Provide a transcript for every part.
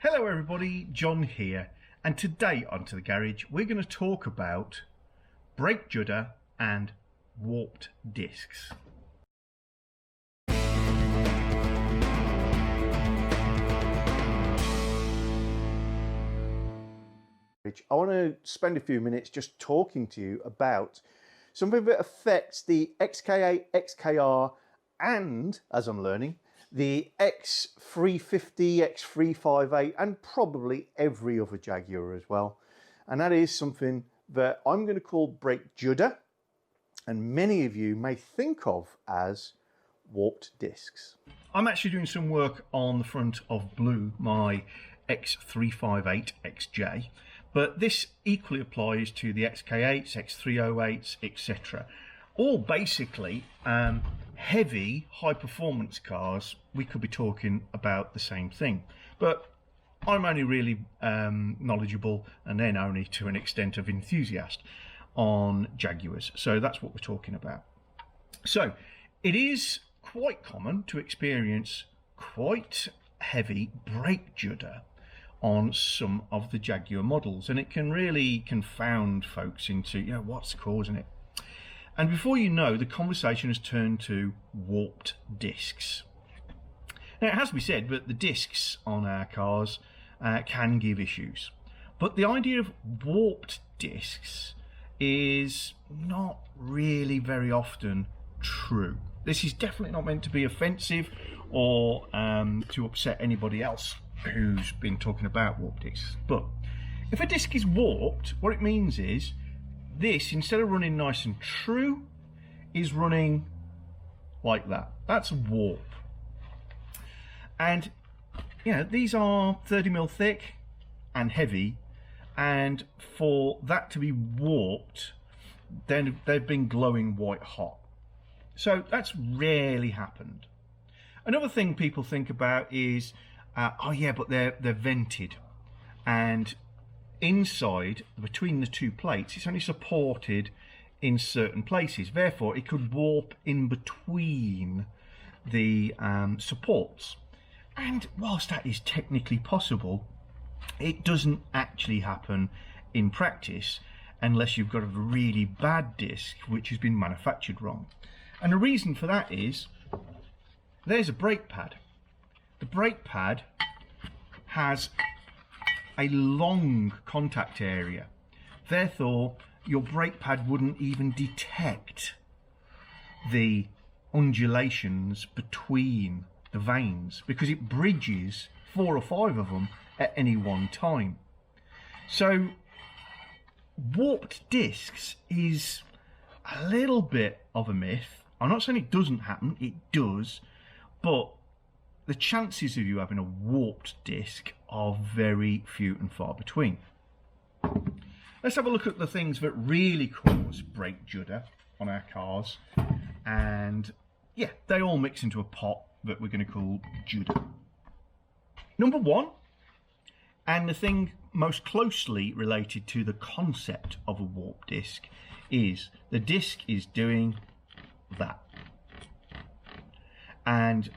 Hello everybody, John here, and today on To The Garage we're going to talk about brake judder and warped discs. I want to spend a few minutes just talking to you about something that affects the XK8 XKR and, as I'm learning, the X350, X308 and probably every other Jaguar as well. And that is something that I'm going to call brake judder, and many of you may think of as warped discs. I'm actually doing some work on the front of Blue, my X308 XJ, but this equally applies to the XK8s, X308s, etc. All basically heavy, high-performance cars. We could be talking about the same thing, but I'm only really knowledgeable, and then only to an extent of enthusiast, on Jaguars. So that's what we're talking about. So it is quite common to experience quite heavy brake judder on some of the Jaguar models, and it can really confound folks into, you know, what's causing it. And before you know, the conversation has turned to warped discs. Now it has to be said that the discs on our cars can give issues, but the idea of warped discs is not really very often true. This is definitely not meant to be offensive or to upset anybody else who's been talking about warped discs. But if a disc is warped, what it means is this, instead of running nice and true, is running like that. That's a warp. And you know, these are 30mm thick and heavy, and for that to be warped, then they've been glowing white hot. So that's rarely happened. Another thing people think about is oh yeah, but they're vented, and inside between the two plates it's only supported in certain places, therefore it could warp in between the supports. And whilst that is technically possible, it doesn't actually happen in practice unless you've got a really bad disc which has been manufactured wrong. And the reason for that is there's a brake pad. The brake pad has a long contact area, therefore your brake pad wouldn't even detect the undulations between the vanes because it bridges 4 or 5 of them at any one time. So warped discs is a little bit of a myth. I'm not saying it doesn't happen, it does, but the chances of you having a warped disc are very few and far between. Let's have a look at the things that really cause brake judder on our cars, and yeah, they all mix into a pot that we're going to call judder. Number one, and the thing most closely related to the concept of a warped disc, is the disc is doing that. And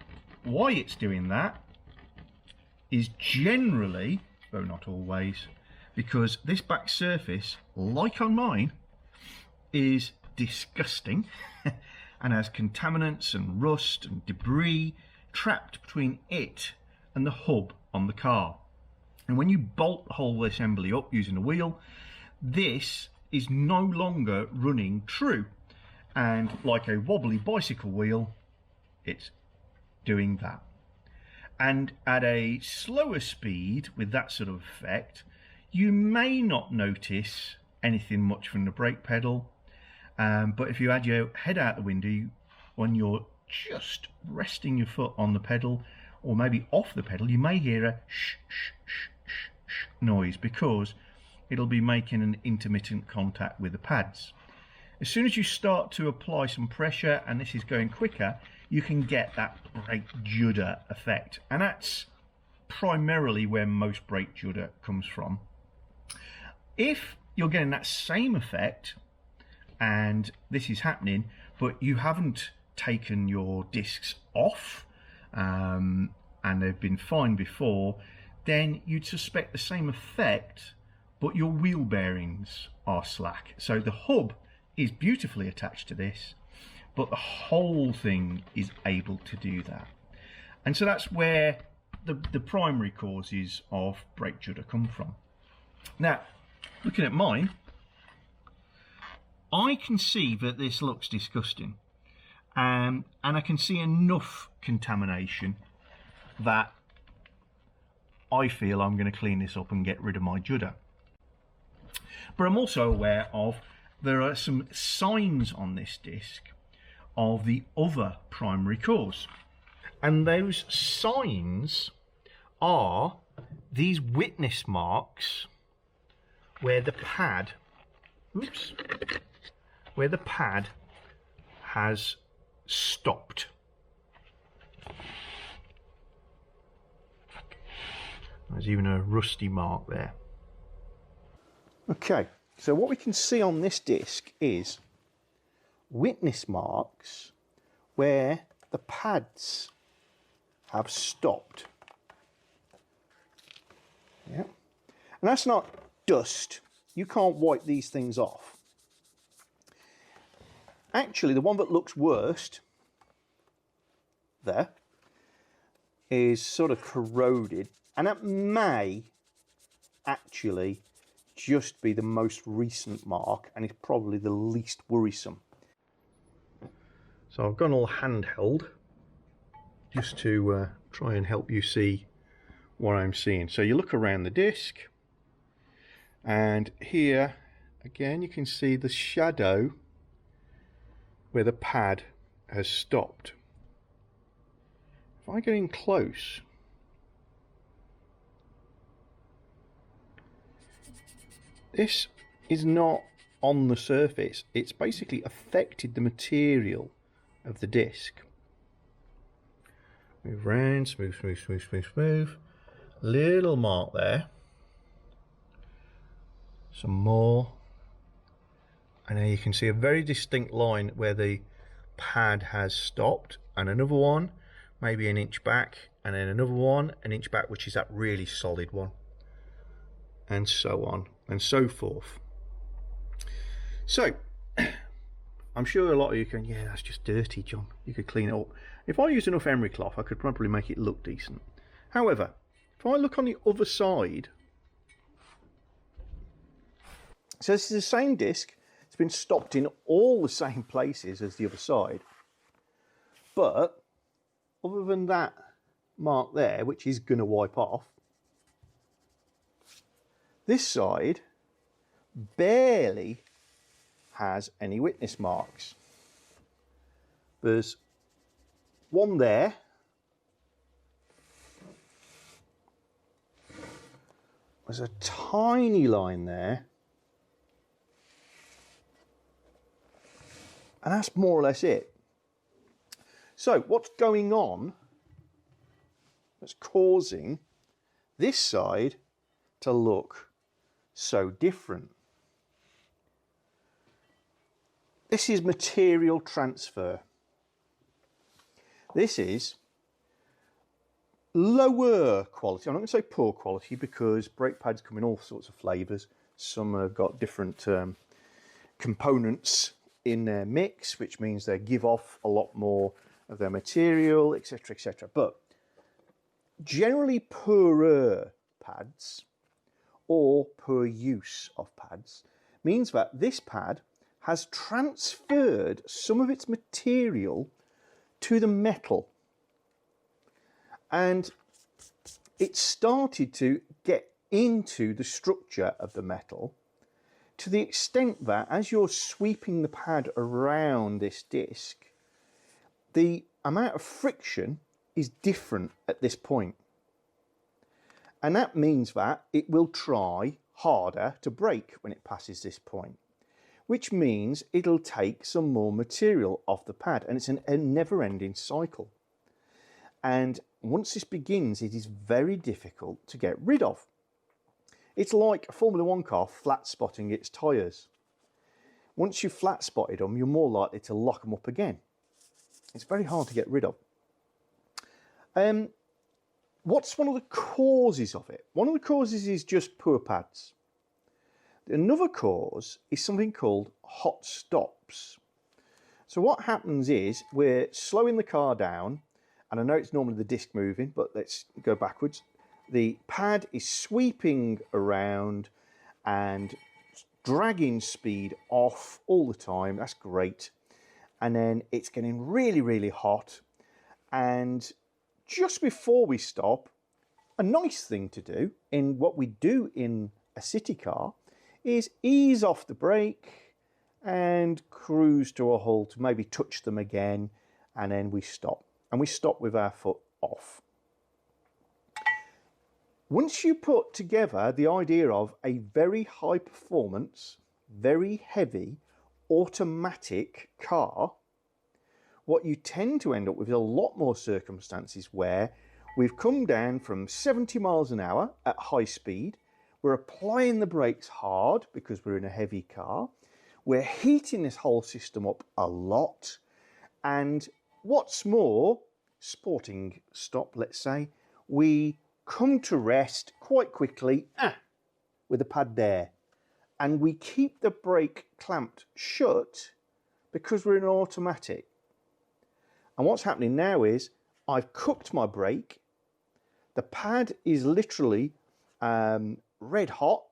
why it's doing that is generally, though not always, because this back surface, like on mine, is disgusting and has contaminants and rust and debris trapped between it and the hub on the car. And when you bolt the whole assembly up using a wheel, this is no longer running true, and like a wobbly bicycle wheel, it's doing that. And at a slower speed with that sort of effect, you may not notice anything much from the brake pedal, but if you had your head out the window when you're just resting your foot on the pedal or maybe off the pedal, you may hear a shh shh shh shh shh noise because it'll be making an intermittent contact with the pads. As soon as you start to apply some pressure and this is going quicker, you can get that brake judder effect, and that's primarily where most brake judder comes from. If you're getting that same effect and this is happening but you haven't taken your discs off and they've been fine before, then you'd suspect the same effect, but your wheel bearings are slack. So the hub is beautifully attached to this, but the whole thing is able to do that. And so that's where the primary causes of brake judder come from. Now, looking at mine, I can see that this looks disgusting, and I can see enough contamination that I feel I'm going to clean this up and get rid of my judder. But I'm also aware of there are some signs on this disc of the other primary cause, and those signs are these witness marks where the pad has stopped. There's even a rusty mark there. Okay, so what we can see on this disc is witness marks where the pads have stopped. Yeah, and that's not dust. You can't wipe these things off. Actually, the one that looks worst there is sort of corroded, and that may actually just be the most recent mark, and it's probably the least worrisome. So I've gone all handheld just to try and help you see what I'm seeing. So you look around the disc, and here again you can see the shadow where the pad has stopped. If I get in close, this is not on the surface, it's basically affected the material of the disc. Move round, smooth, smooth, smooth, smooth, smooth. Little mark there. Some more. And there you can see a very distinct line where the pad has stopped, and another one maybe an inch back, and then another one an inch back, which is that really solid one, and so on and so forth. So I'm sure a lot of you can, yeah, that's just dirty, John, you could clean it up. If I use enough emery cloth, I could probably make it look decent. However, if I look on the other side, so this is the same disc. It's been stopped in all the same places as the other side, but other than that mark there, which is going to wipe off, this side barely has any witness marks. There's one there, there's a tiny line there, and that's more or less it. So what's going on that's causing this side to look so different? This is material transfer. This is lower quality. I'm not going to say poor quality, because brake pads come in all sorts of flavours. Some have got different components in their mix, which means they give off a lot more of their material, etc, etc. But generally poorer pads or poor use of pads means that this pad has transferred some of its material to the metal, and it started to get into the structure of the metal, to the extent that as you're sweeping the pad around this disc, the amount of friction is different at this point. And that means that it will try harder to brake when it passes this point, which means it'll take some more material off the pad, and it's a never-ending cycle. And once this begins, it is very difficult to get rid of. It's like a Formula 1 car flat spotting its tyres. Once you've flat spotted them, you're more likely to lock them up again. It's very hard to get rid of. what's one of the causes of it? One of the causes is just poor pads. Another cause is something called hot stops. So what happens is we're slowing the car down, and I know it's normally the disc moving, but let's go backwards. The pad is sweeping around and dragging speed off all the time. That's great. And then it's getting really, really hot. And just before we stop, a nice thing to do in what we do in a city car is ease off the brake and cruise to a halt, maybe touch them again, and then we stop. And we stop with our foot off. Once you put together the idea of a very high performance, very heavy, automatic car, what you tend to end up with is a lot more circumstances where we've come down from 70 miles an hour at high speed, we're applying the brakes hard because we're in a heavy car, we're heating this whole system up a lot, and what's more, sporting stop, let's say, we come to rest quite quickly with the pad there, and we keep the brake clamped shut because we're in an automatic. And what's happening now is I've cooked my brake, the pad is literally red hot,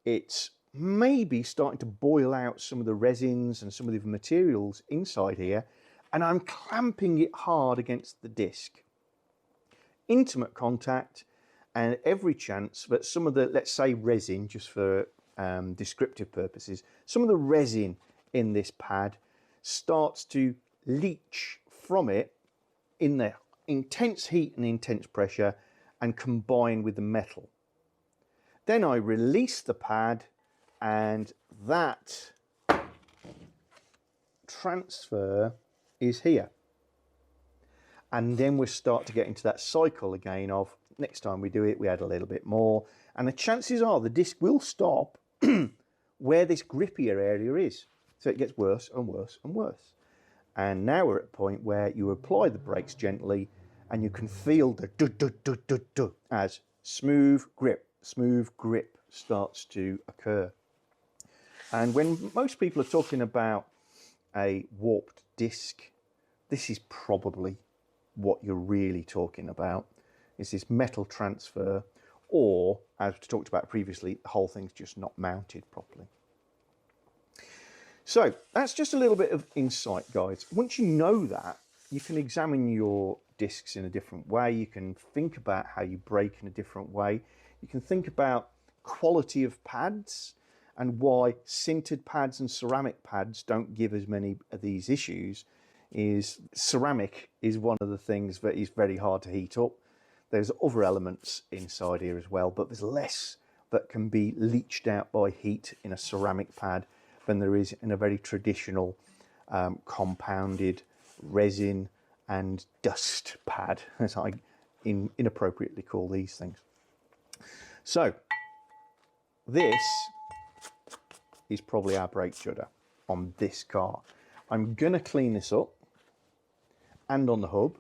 it's maybe starting to boil out some of the resins and some of the materials inside here, and I'm clamping it hard against the disc. Intimate contact, and every chance that some of the, let's say resin, just for descriptive purposes, some of the resin in this pad starts to leach from it in the intense heat and intense pressure and combine with the metal. Then I release the pad, and that transfer is here. And then we start to get into that cycle again of next time we do it, we add a little bit more. And the chances are the disc will stop where this grippier area is. So it gets worse and worse and worse. And now we're at a point where you apply the brakes gently and you can feel the do as smooth grip starts to occur. And when most people are talking about a warped disc, this is probably what you're really talking about, is this metal transfer, or as we talked about previously, the whole thing's just not mounted properly. So that's just a little bit of insight, guys. Once you know that, you can examine your discs in a different way. You can think about how you brake in a different way. You can think about quality of pads and why sintered pads and ceramic pads don't give as many of these issues. Is ceramic is one of the things that is very hard to heat up. There's other elements inside here as well, but there's less that can be leached out by heat in a ceramic pad than there is in a very traditional compounded resin and dust pad, as I inappropriately call these things. So this is probably our brake judder on this car. I'm gonna clean this up and on the hub,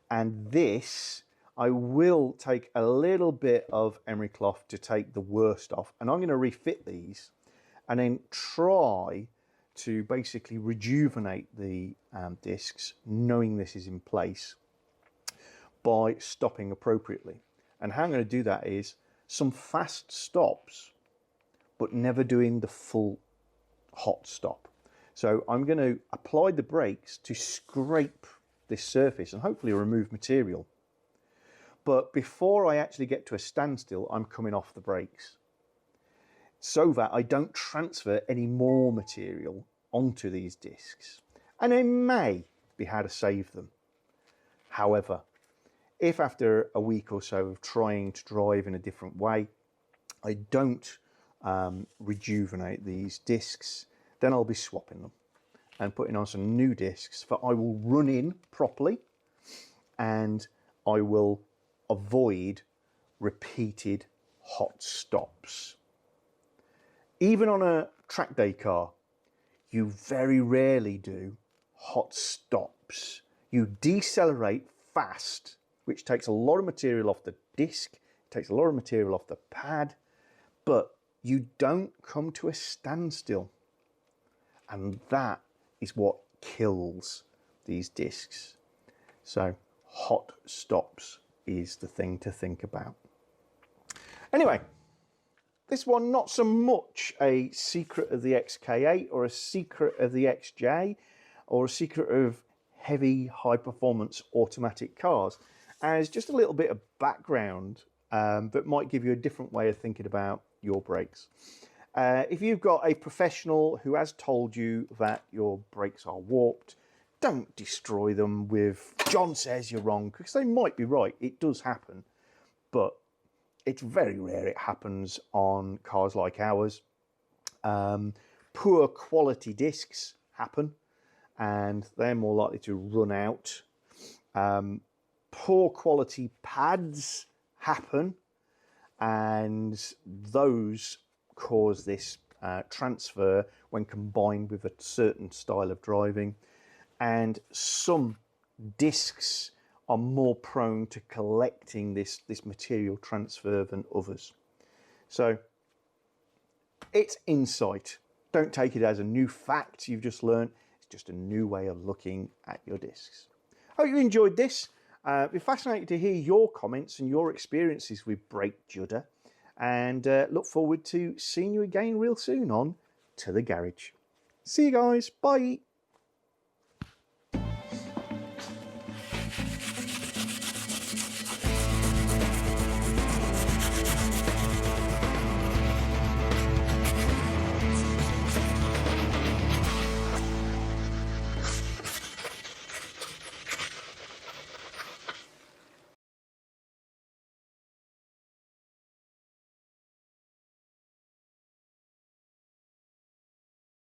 and this I will take a little bit of emery cloth to take the worst off, and I'm going to refit these and then try to basically rejuvenate the discs, knowing this is in place, by stopping appropriately. And how I'm going to do that is some fast stops, but never doing the full hot stop. So I'm going to apply the brakes to scrape this surface and hopefully remove material. But before I actually get to a standstill, I'm coming off the brakes so that I don't transfer any more material onto these discs. And I may be how to save them. However, if after a week or so of trying to drive in a different way, I don't rejuvenate these discs, then I'll be swapping them and putting on some new discs that I will run in properly, and I will avoid repeated hot stops. Even on a track day car, you very rarely do hot stops. You decelerate fast which takes a lot of material off the disc, takes a lot of material off the pad, but you don't come to a standstill. And that is what kills these discs. So hot stops is the thing to think about. Anyway, this one not so much a secret of the XK8 or a secret of the XJ or a secret of heavy high performance automatic cars, as just a little bit of background that might give you a different way of thinking about your brakes. If you've got a professional who has told you that your brakes are warped, don't destroy them with "John says you're wrong," because they might be right. It does happen, but it's very rare it happens on cars like ours. Poor quality discs happen, and they're more likely to run out. Poor quality pads happen, and those cause this transfer when combined with a certain style of driving. And some discs are more prone to collecting this material transfer than others. So it's insight. Don't take it as a new fact you've just learned. It's just a new way of looking at your discs. Hope you enjoyed this. It'd be fascinating to hear your comments and your experiences with brake judder, and look forward to seeing you again real soon on To The Garage. See you guys. Bye.